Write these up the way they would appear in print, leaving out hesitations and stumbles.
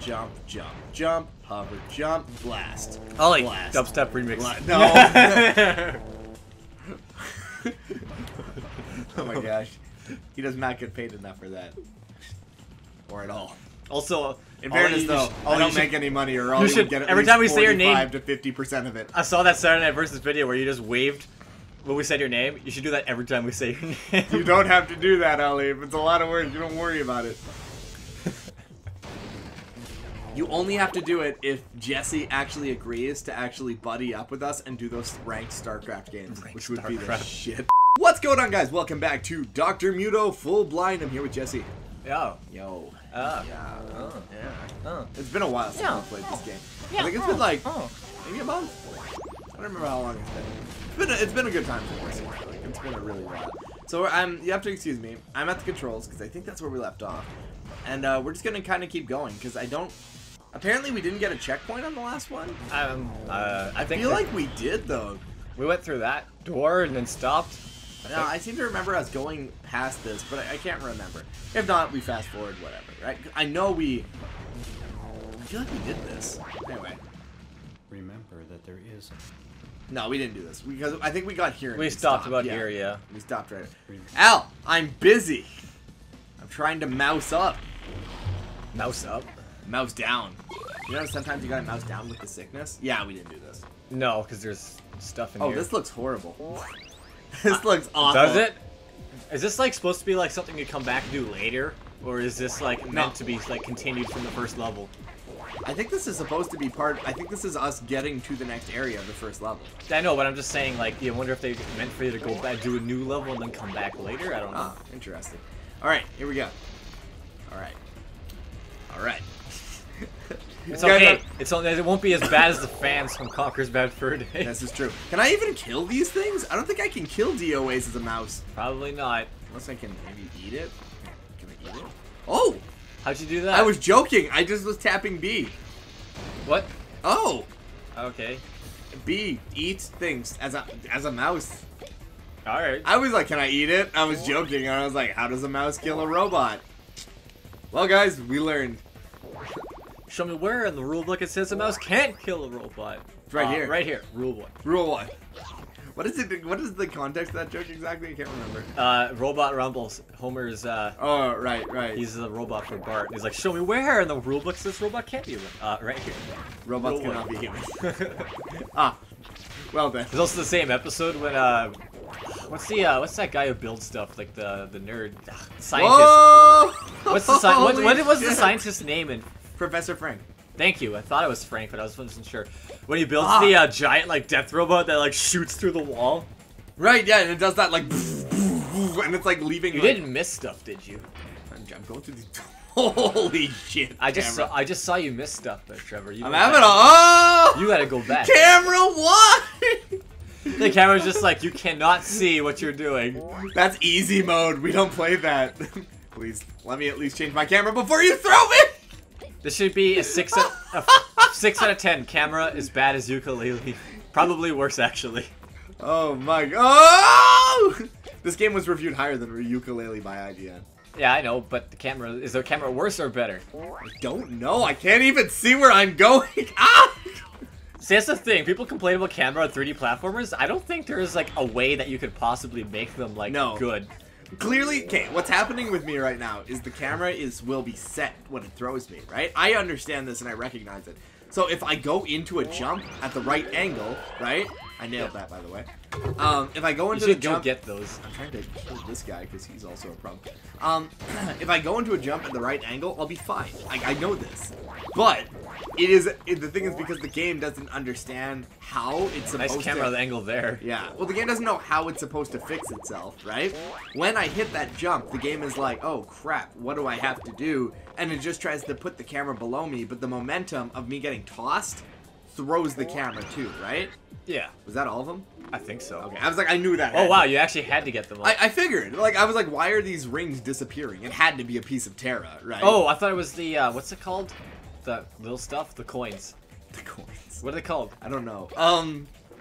jump, jump, jump, hover, jump, blast. Oh, like blast. dubstep remix. No. Oh my gosh. He does not get paid enough for that. Or at all. Also, in fairness, though, I don't make any money, or I'll even get at every least time we say your name, 45 to 50% of it. I saw that Saturday Night Versus video where you just waved when we said your name. You should do that every time we say your name. You don't have to do that, Ollie. If it's a lot of work, you don't worry about it. You only have to do it if Jesse actually agrees to actually buddy up with us and do those ranked StarCraft games, which would be the shit. What's going on, guys? Welcome back to Dr. Muto Full Blind. I'm here with Jesse. Yo. Yo. Yeah. Yeah. It's been a while since I played this game. I think it's been like maybe a month. I don't remember how long it's been. It's been a good time for us. Like, it's been a really while. So you have to excuse me. I'm at the controls because I think that's where we left off, and we're just gonna kind of keep going because I don't. Apparently, we didn't get a checkpoint on the last one. I feel like we did though. We went through that door and then stopped. No, I seem to remember us going past this, but I can't remember. If not, we fast forward, whatever, right? I know I feel like we did this. Anyway. Remember that there is. No, we didn't do this because I think we got here. And we stopped about here, yeah. We stopped right. Al, I'm busy. I'm trying to mouse up. Mouse up? Mouse down. You know, sometimes you gotta mouse down with the sickness. Yeah, we didn't do this. No, because there's stuff in here. Oh, this looks horrible. This looks awful. Does it? Is this like supposed to be like something you come back and do later, or is this like meant to be like continued from the first level? I think this is supposed to be I think this is us getting to the next area of the first level. I know, but I'm just saying, like, you wonder if they meant for you to go back, do a new level, and then come back later. I don't know. Ah, interesting. All right, here we go. All right. All right. It's okay. It won't be as bad as the fans from Conker's Bad Fur Day. This is true. Can I even kill these things? I don't think I can kill DOAs as a mouse. Probably not. Unless I can maybe eat it. Can I eat it? Oh! How'd you do that? I was joking. I just was tapping B. What? Oh! Okay. B eats things as a mouse. Alright. I was like, can I eat it? I was joking, and I was like, how does a mouse kill a robot? Well, guys, we learned. Show me where in the rulebook it says a mouse can't kill a robot. It's right here. Right here. Rule 1. Rule 1. What is it? What is the context of that joke exactly? I can't remember. Robot rumbles. Homer's. Oh, right. He's the robot for Bart. He's like, show me where in the rulebook says robot can't be human. Right here. Robots cannot be human. Ah, well then. It's also the same episode when what's that guy who builds stuff, like the nerd scientist? Whoa! What's the what was the scientist's name in? Professor Frank. Thank you. I thought it was Frank, but I wasn't sure. When he builds the giant like death robot that like shoots through the wall. Right, yeah, and it does that like, and it's like leaving. You didn't miss stuff, did you? I'm going through these. Holy shit! I just saw you miss stuff, but Trevor. I'm having a. You gotta go back. Camera, what? The camera's just like, you cannot see what you're doing. That's easy mode. We don't play that. Please let me at least change my camera before you throw me. This should be a 6 out of 10. Camera as bad as ukulele. Probably worse, actually. Oh my god! Oh! This game was reviewed higher than Ukulele by IGN. Yeah, I know, but is the camera worse or better? I don't know. I can't even see where I'm going. Ah! See, that's the thing. People complain about camera on 3D platformers. I don't think there's like a way that you could possibly make them like good. Clearly, okay, what's happening with me right now is the camera will be set when it throws me, right? I understand this and I recognize it. So if I go into a jump at the right angle, right? I nailed that, by the way. If I go into the jump, get those. I'm trying to kill this guy because he's also a problem. If I go into a jump at the right angle, I'll be fine. I know this, but the thing is because the game doesn't understand how it's supposed to. Nice camera angle there. Yeah. Well, the game doesn't know how it's supposed to fix itself, right? When I hit that jump, the game is like, oh crap, what do I have to do? And it just tries to put the camera below me, but the momentum of me getting tossed throws the camera too, right? Yeah. Was that all of them? I think so. Okay, I was like, I knew that. Oh wow, you actually had to get them all. I figured. Like, I was like, why are these rings disappearing? It had to be a piece of Terra, right? Oh, I thought it was the, what's it called? The little stuff? The coins. The coins. What are they called? I don't know.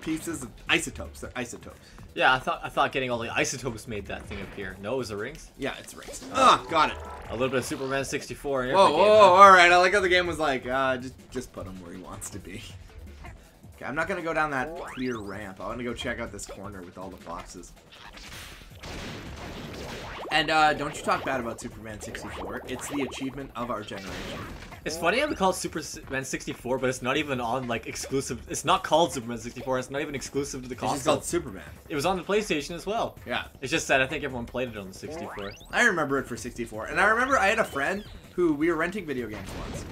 Pieces of isotopes. They're isotopes. Yeah, I thought getting all the isotopes made that thing appear. No, it was the rings? Yeah, it's rings. Ah, got it. little bit of Superman 64. Whoa, all right. I like how the game was like, just put him where he wants to be. Okay, I'm not gonna go down that clear ramp. I want to go check out this corner with all the boxes. And don't you talk bad about Superman 64. It's the achievement of our generation. It's funny how we call it Superman 64, but it's not even on like exclusive. It's not called Superman 64. It's not even exclusive to the console. It's just called Superman. It was on the PlayStation as well. Yeah. It's just that I think everyone played it on the 64. I remember it for 64, and I remember I had a friend who we were renting video games once.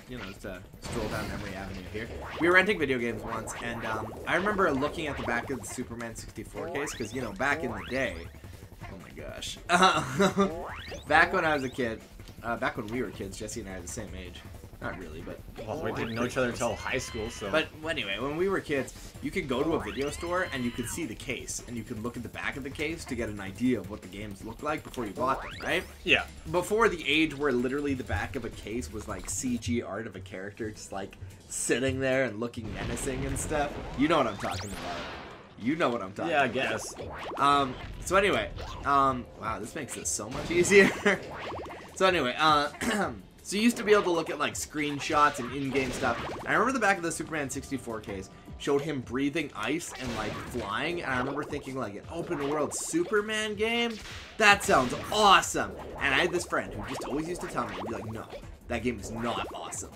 You know, to stroll down memory avenue here. We were renting video games once, and I remember looking at the back of the Superman 64 case because you know back in the day. Oh my gosh. Back when I was a kid, back when we were kids, Jesse and I are the same age. Not really, but... Well, we didn't know each other until high school, so... But anyway, when we were kids, you could go to a video store and you could see the case. And you could look at the back of the case to get an idea of what the games looked like before you bought them, right? Yeah. Before the age where literally the back of a case was like CG art of a character just like sitting there and looking menacing and stuff. You know what I'm talking about. You know what I'm talking about. Yeah, I guess. So anyway, wow, this makes this so much easier. So anyway, so you used to be able to look at like screenshots and in-game stuff. I remember the back of the Superman 64 case showed him breathing ice and like flying, and I remember thinking like an open world Superman game? That sounds awesome. And I had this friend who just always used to tell me, he'd be like, no, that game is not awesome.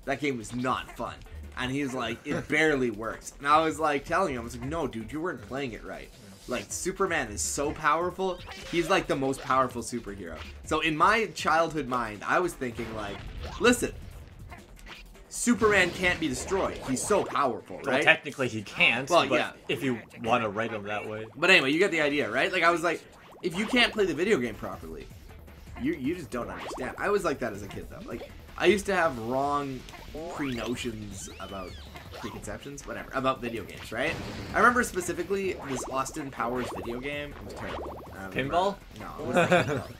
That game was not fun. And he's like, it barely works. And I was like telling him, I was like, no, dude, you weren't playing it right. Like, Superman is so powerful. He's like the most powerful superhero. So in my childhood mind, I was thinking like, listen, Superman can't be destroyed. He's so powerful, right? Well, technically he can't, well, but yeah. if you want to write him that way. But anyway, you get the idea, right? Like, I was like, if you can't play the video game properly, you just don't understand. I was like that as a kid, though. Like, I used to have wrong pre-notions about preconceptions, whatever, about video games, right? I remember specifically this Austin Powers video game. It was terrible. Pinball? No, it wasn't Pinball.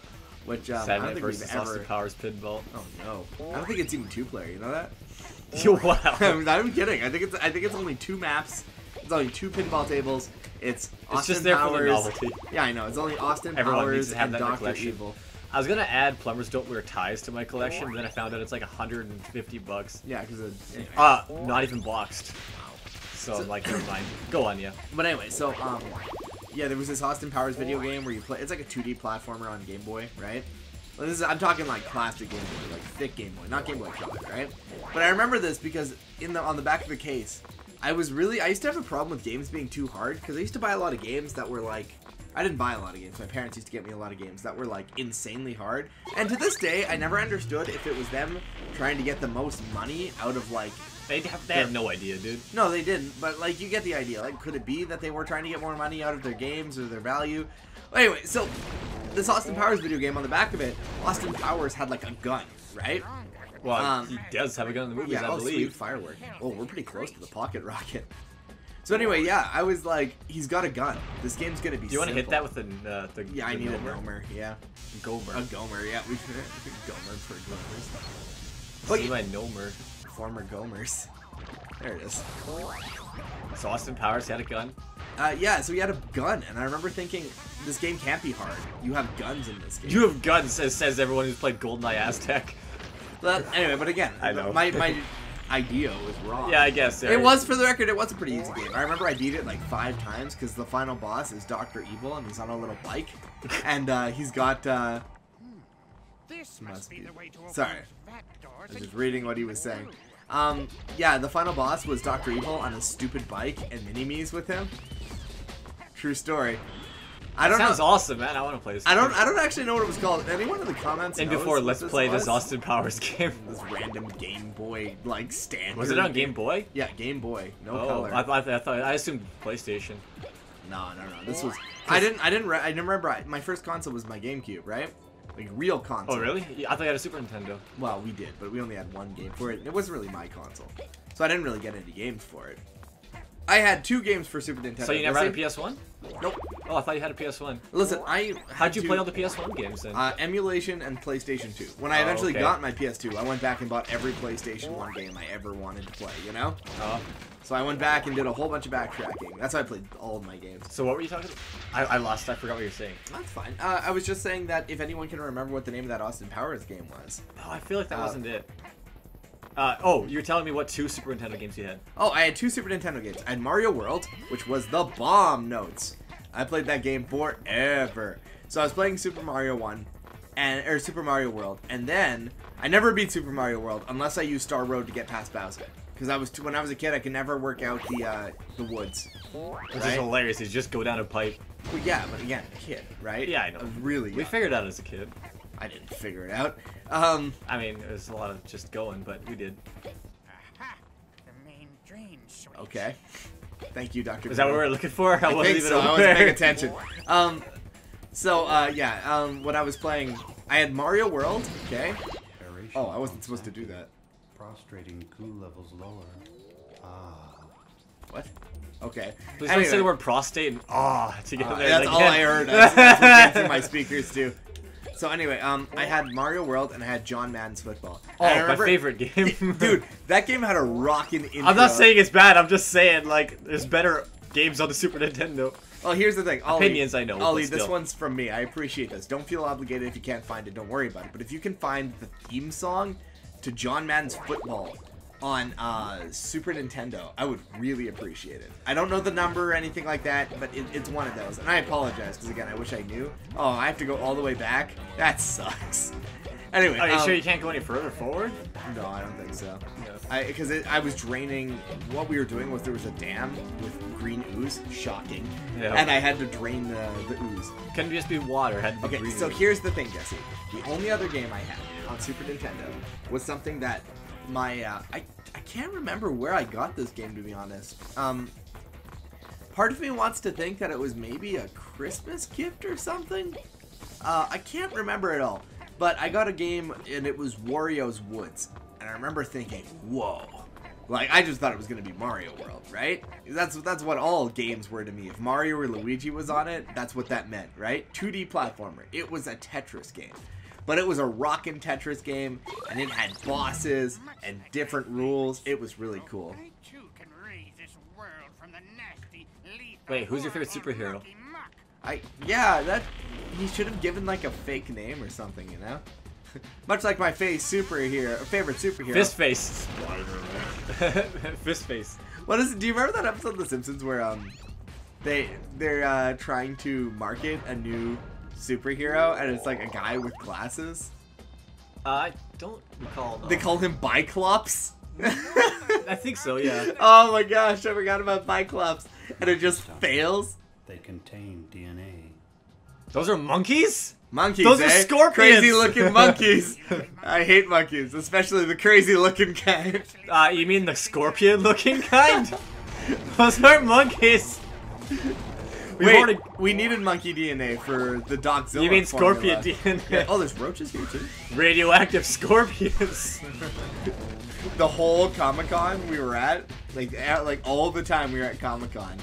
Which, I don't think versus we've ever... Austin Powers Pinball. Oh, no. I don't think it's even two-player, you know that? Wow. I'm not even kidding. I think it's only 2 maps. It's only 2 pinball tables. It's Austin just there Powers. for the novelty. Yeah, I know. It's only Austin Everyone needs Powers to have and that in their Dr. collection. Evil. I was gonna add plumbers don't wear ties to my collection, but then I found out it's like $150. Yeah, because anyway. Not even boxed. So I'm like, never mind. Go on, yeah. But anyway, so yeah, there was this Austin Powers video game where you play. It's like a 2D platformer on Game Boy, right? Well, I'm talking like classic Game Boy, like thick Game Boy, not Game Boy Color, right? But I remember this because on the back of the case, I used to have a problem with games being too hard because I used to buy a lot of games that were like. I didn't buy a lot of games. My parents used to get me a lot of games that were like insanely hard. And to this day, I never understood if it was them trying to get the most money out of like... They had no idea, dude. No, they didn't. But like, you get the idea. Like, could it be that they were trying to get more money out of their games or their value? Well, anyway, so this Austin Powers video game, on the back of it, Austin Powers had like a gun, right? Well, he does have a gun in the movies, yeah, I believe. Sweet firework. Oh, we're pretty close to the pocket rocket. So anyway, yeah, I was like, he's got a gun. This game's gonna be. Do you want to hit that with the Yeah, I need a Gomer. Yeah, Gomer. A Gomer. Yeah, we Gomer for Gomers. But my Nomer. Former Gomers. There it is. So Austin Powers had a gun. Yeah, so he had a gun, and I remember thinking, this game can't be hard. You have guns in this game. You have guns, says everyone who's played Goldeneye Aztec. But anyway, but again, I know. my idea was wrong. Yeah, I guess. It was, for the record, it was a pretty easy game. I remember I beat it like 5 times because the final boss is Dr. Evil and he's on a little bike. And he's got, This must be the way to sorry. I was just reading what he was saying. Yeah, the final boss was Dr. Evil on a stupid bike and mini-me's with him. True story. I don't Sounds know. awesome, man. I want to play this. I don't actually know what it was called. Anyone in the comments And knows before, what let's play was? this Austin Powers game. This random Game Boy like standard. Was it on Game Boy? Yeah, Game Boy. No Oh, color. I assumed PlayStation. No. This was. I didn't remember. My first console was my GameCube, right? Like real console. Oh, really? I thought you had a Super Nintendo. Well, we did, but we only had one game for it. It wasn't really my console, so I didn't really get into games for it. I had 2 games for Super Nintendo. So you never had a PS1? Nope. Oh, I thought you had a PS1. Listen, How'd you play all the PS1 games then? Emulation and PlayStation 2. When I eventually got my PS2, I went back and bought every PlayStation 1 game I ever wanted to play, you know? Oh. So I went back and did a whole bunch of backtracking. That's how I played all of my games. So what were you talking about? I lost. I forgot what you were saying. That's fine. I was just saying that if anyone can remember what the name of that Austin Powers game was. Oh, I feel like that wasn't it. Oh, you're telling me what 2 Super Nintendo games you had? Oh, I had 2 Super Nintendo games. I had Mario World, which was the bomb notes. I played that game forever. So I was playing Super Mario 1, or Super Mario World, and then I never beat Super Mario World unless I used Star Road to get past Bowser. Because when I was a kid, I could never work out the woods. Which is hilarious. You just go down a pipe. Well, yeah, but again, a kid, right? Yeah, I know. I was really young. We figured it out as a kid. I didn't figure it out. I mean, it was a lot of just going, but we did. Aha! The main drain switch. Okay. Thank you, Dr. Is that what we were looking for? I think so. I wasn't paying attention. When I was playing, I had Mario World. Okay. Oh, I wasn't supposed to do that. Prostrating coup levels lower. What? Okay. Please don't say the word prostate and together. That's all I heard. That's what came through my speakers too. So anyway, I had Mario World and I had John Madden's Football. Oh, my favorite game. Dude, that game had a rockin' intro. I'm not saying it's bad. I'm just saying, like, there's better games on the Super Nintendo. Well, here's the thing. Ollie, Opinions, I know. Ollie, this one's from me. I appreciate this. Don't feel obligated if you can't find it. Don't worry about it. But if you can find the theme song to John Madden's Football on Super Nintendo, I would really appreciate it. I don't know the number or anything like that, but it's one of those. And I apologize, because again, I wish I knew. Oh, I have to go all the way back? That sucks. Anyway. Are you sure you can't go any further forward? No, I don't think so. Yeah. Because I was draining, what we were doing was there was a dam with green ooze, shocking, Yeah. and I had to drain the ooze. Couldn't just be water. It had to be Okay, green. so here's the thing, Jesse. The only other game I had on Super Nintendo was something that my, I can't remember where I got this game, to be honest. Part of me wants to think that it was maybe a Christmas gift or something. I can't remember it all. But I got a game, and it was Wario's Woods. And I remember thinking, whoa. Like, I just thought it was going to be Mario World, right? That's what all games were to me. If Mario or Luigi was on it, that's what that meant, right? 2D platformer. It was a Tetris game. But it was a rockin' Tetris game, and it had bosses and different rules. It was really cool. I too can raise this world from the nasty, lethal Wait, who's your favorite superhero? rocky muck. He should have given like a fake name or something, you know? Much like my favorite superhero. Fist face. Fist face. What is it? Do you remember that episode of The Simpsons where they're trying to market a new superhero and it's like a guy with glasses? I don't recall. No. They call him Biclops. I think so, yeah. Oh my gosh, I forgot about Biclops. And it just fails. They contain DNA. Those are monkeys? Monkeys, Those are scorpions! Crazy looking monkeys. I hate monkeys, especially the crazy looking kind. You mean the scorpion looking kind? Those aren't monkeys. We needed monkey DNA for the Dogzilla. You mean scorpion formula. DNA? Yeah. Oh, there's roaches here too. Radioactive scorpions. The whole Comic-Con we were at, like all the time we were at Comic-Con,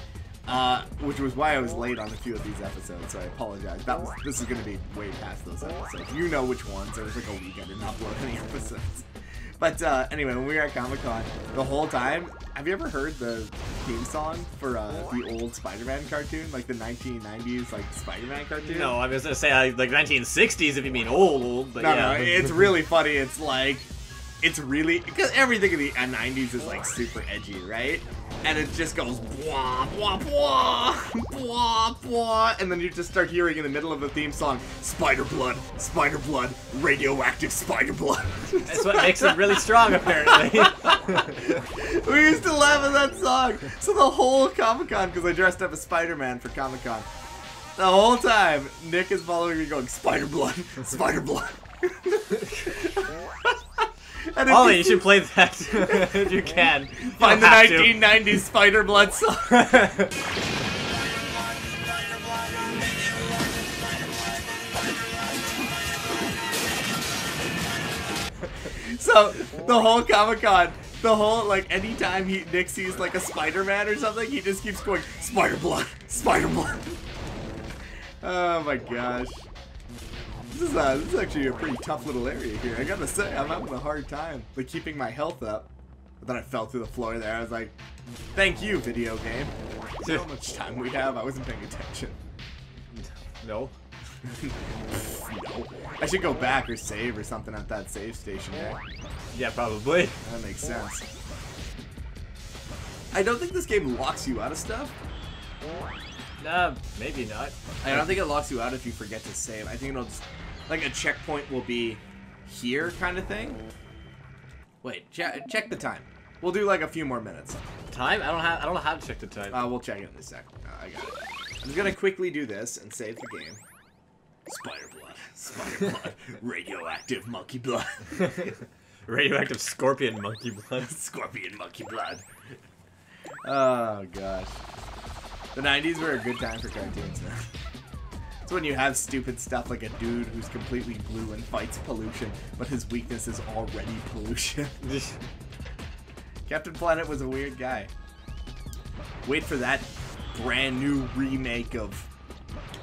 which was why I was late on a few of these episodes. So I apologize. This is gonna be way past those episodes. You know which ones. There was like a week I didn't upload any episodes. But anyway, when we were at Comic-Con, the whole time, have you ever heard the theme song for the old Spider-Man cartoon, like the 1990s like Spider-Man cartoon? No, I was gonna say like 1960s if you mean old, but no, yeah. No, it's really funny. It's like, it's really, because everything in the 90s is like super edgy, right? And it just goes blah blah blah blah blah, and then you just start hearing in the middle of the theme song, spider blood, radioactive spider blood. That's what makes it really strong, apparently. We used to laugh at that song. So the whole Comic-Con, because I dressed up as Spider-Man for Comic-Con, the whole time Nick is following me going, spider blood, spider blood. Ollie, you should play that if you can. Find the 1990s Spider Blood song. So the whole Comic-Con, The whole, like, anytime Nick sees, like, a Spider-Man or something, he just keeps going, Spider Blood! Spider Blood! Oh my gosh. This is actually a pretty tough little area here. I gotta say, I'm having a hard time, like, keeping my health up. But then I fell through the floor there. I was like, thank you, video game. See how much time we have? I wasn't paying attention. No. No. I should go back or save or something at that save station there. Yeah, probably. That makes sense. I don't think this game locks you out of stuff. Maybe not. I don't think it locks you out if you forget to save. I think it'll just, like, a checkpoint will be here kind of thing. Wait, check the time. We'll do like a few more minutes. Time? I don't know how to check the time. We'll check it in a sec. I got it. I'm just gonna quickly do this and save the game. Spider blood. Spider blood. Radioactive monkey blood. Radioactive scorpion monkey blood. Scorpion monkey blood. Oh gosh. The 90s were a good time for cartoons, man. It's when you have stupid stuff like a dude who's completely blue and fights pollution, but his weakness is already pollution. Captain Planet was a weird guy. Wait for that brand new remake of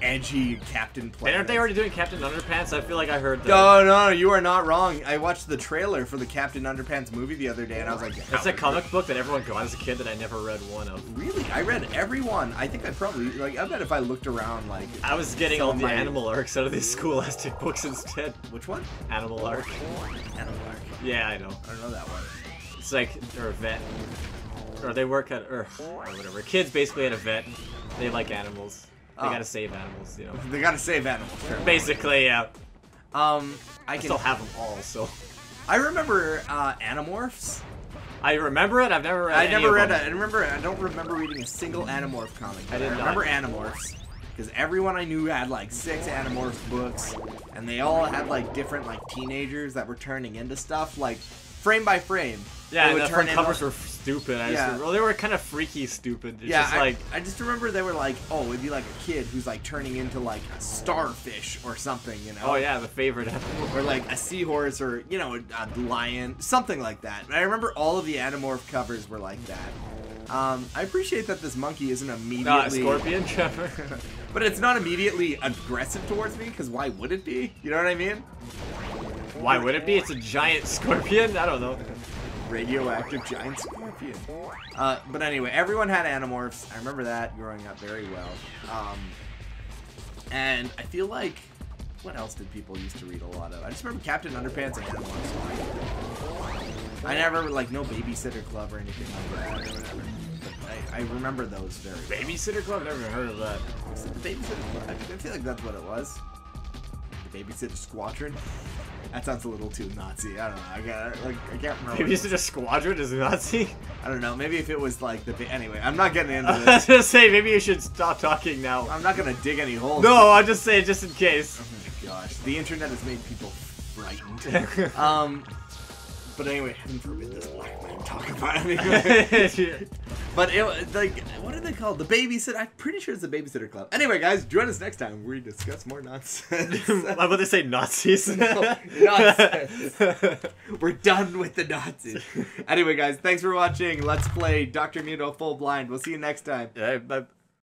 edgy Captain Planet. Aren't they already doing Captain Underpants? I feel like I heard that. No, you are not wrong. I watched the trailer for the Captain Underpants movie the other day, and I was like, that's a comic book that everyone got as a kid that I never read one of. Really? I read every one. I think I probably, like, I bet if I looked around, like... I was getting all the animal arcs out of these scholastic books instead. Which one? Animal arc. Animal arc. Yeah, I know. I don't know that one. It's like, they're a vet. Or they work at, or whatever. Kids basically at a vet. They like animals. They gotta save animals, you know. They gotta save animals. Sure. Basically, yeah. I still have them all, so. I remember Animorphs. I remember it. I've never read. I never read it. I don't remember reading a single Animorph comic. I did not. remember Animorphs because everyone I knew had like 6 Animorphs books, and they all had like different like teenagers that were turning into stuff like frame by frame. Yeah, and the front covers were stupid. Yeah. They were kind of freaky stupid. It's yeah, just like I just remember they were like, oh, it'd be like a kid who's like turning into like a starfish or something, you know? Oh yeah, the favorite animal. Or like a seahorse or, you know, a lion, something like that. I remember all of the Animorph covers were like that. I appreciate that this monkey isn't immediately... Scorpion, Trevor. But it's not immediately aggressive towards me, because why would it be? You know what I mean? Why would it be? It's a giant scorpion? I don't know. Radioactive giant scorpion. But anyway, everyone had Animorphs. I remember that growing up very well. And I feel like, what else did people used to read a lot of? I just remember Captain Underpants and Animorphs. I never, like, no Babysitter Club or anything like that or whatever. But I remember those very well. Babysitter Club? I've never heard of that. Was it the Babysitter Club? I feel like that's what it was. The Babysitter Squadron? That sounds a little too Nazi. I don't know. I can't remember. Babysitter Squadron is Nazi? I don't know. Maybe if it was like the... Anyway, I'm not getting into this. I was gonna say, maybe you should stop talking now. I'm not gonna dig any holes. No, I'm just saying, just in case. Oh my gosh. The internet has made people frightened. But anyway, heaven forbid this black man talk about it. But it, like, what are they called? The Babysitter? I'm pretty sure it's the Babysitter Club. Anyway, guys, join us next time where we discuss more nonsense. Why would they say Nazis? No, nonsense. We're done with the Nazis. Anyway, guys, thanks for watching. Let's play Dr. Muto Full Blind. We'll see you next time. Yeah,